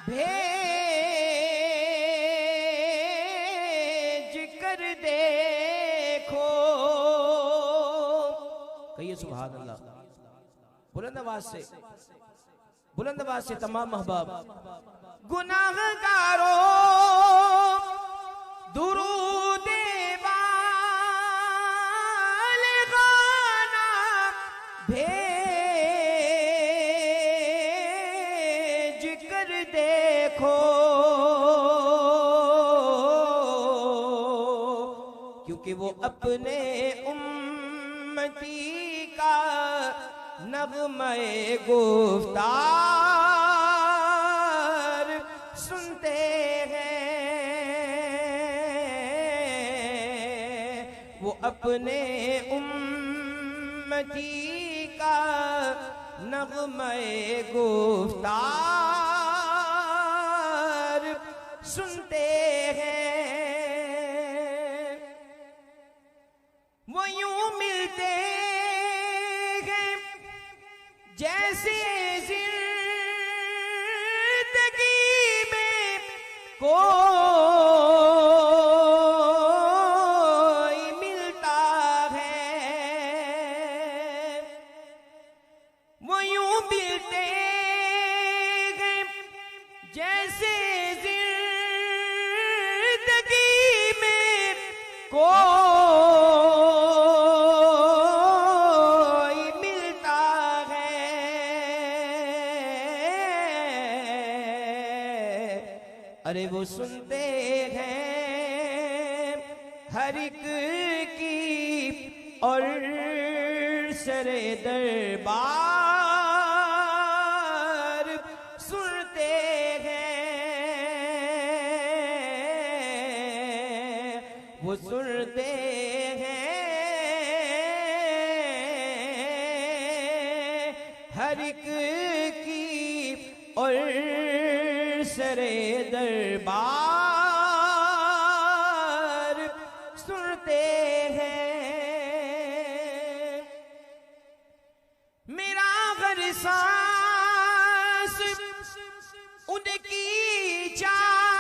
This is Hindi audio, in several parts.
भेज कर देखो। कहिए सुभान अल्लाह। बुलंद आवाज से तमाम महबाब गुनाहगारों दुरूद बालिगाना भेज कर देखो, क्योंकि वो अपने उम्मती का नग़्मे गुफ्तार सुनते हैं। वो अपने उम्मती का नग़्मे गुफ्तार सुनते हैं। वो यूं मिलते जैसे जिंदगी में कोई मिलता है। वो यूं मिलते हैं जैसे जिंदगी में अरे वो सुनते हैं हर एक की और सरे दरबार सुनते हैं। वो सुनते हैं हर एक की और सरे दरबार सुनते हैं। मेरा हर सांस उनकी चाहतों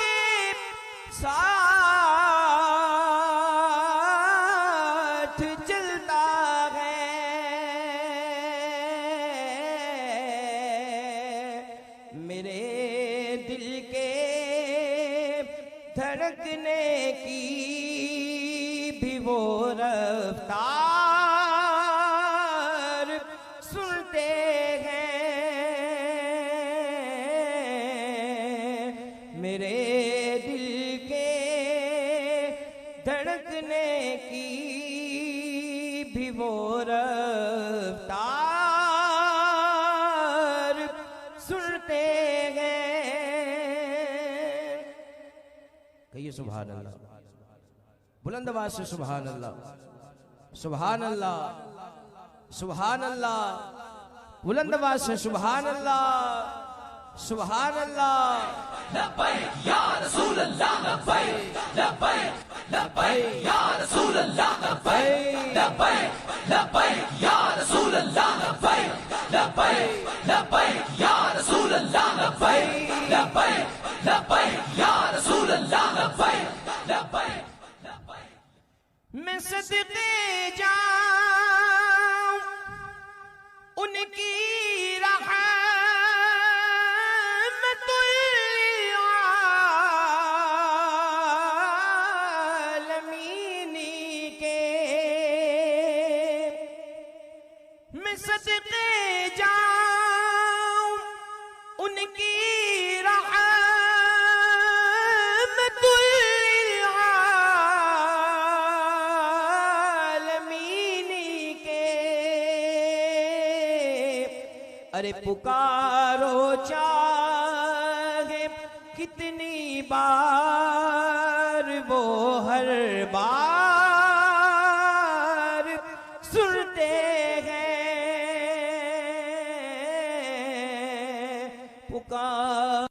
के साथ चलता है। मेरे दिल के धड़कने की भी वो रफ्तार सुनते हैं। मेरे दिल के धड़कने की भी वो रफ्तार सुनते हैं। कहिए सुभान अल्लाह। बुलंद आवाज से सुभान अल्लाह, सुभान अल्लाह, सुभान अल्लाह। बुलंद आवाज से सुभान अल्लाह, सुभान अल्लाह। लब्बैक या रसूल अल्लाह, लब्बैक लब्बैक लब्बैक या रसूल अल्लाह, लब्बैक लब्बैक लब्बैक या रसूल अल्लाह, लब्बैक लब्बैक लब्बैक या रसूल अल्लाह, लब्बैक लब्बैक लब्बैक या रसूल अल्लाह, लब्बैक लब्बैक लब्बैक। मैं सदके जाऊं उनकी रहमतुल आलमीन के। मैं सदके जाऊं उनकी अरे पुकारो चाहे कितनी बार वो हर बार सुनते हैं। पुकार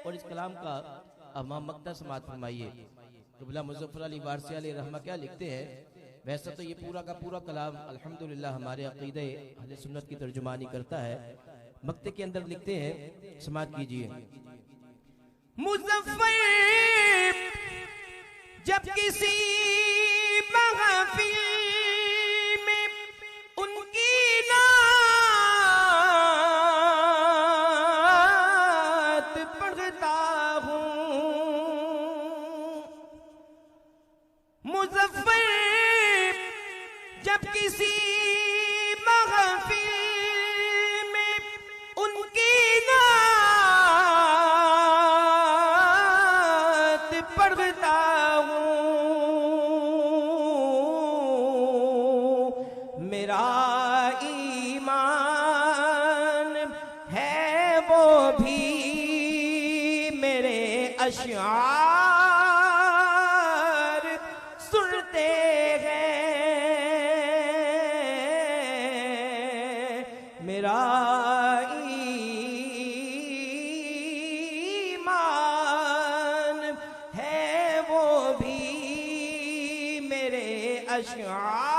और इस कलाम का अमाम मक्ता समात फरमाइए। क़िबला मुज़फ़्फ़र अली वारसी अलैहि रहमा क्या लिखते हैं, वैसे तो ये पूरा का पूरा कलाम अल्हम्दुलिल्लाह हमारे अक़ीदे अहले सुन्नत की तर्जुमानी करता है। मक्ते के अंदर लिखते हैं, समात कीजिए। मुज़फ़्फ़र जब किसी महफ़िल में उनकी नात पढ़ता हूँ, मुज़फ़्फ़र जब किसी महफ़िल में उनकी नात पढ़ता हूँ, मेरा ईमान है वो भी मेरे अशआर सुनते हैं, मेरा ईमान है वो भी मेरे अशआर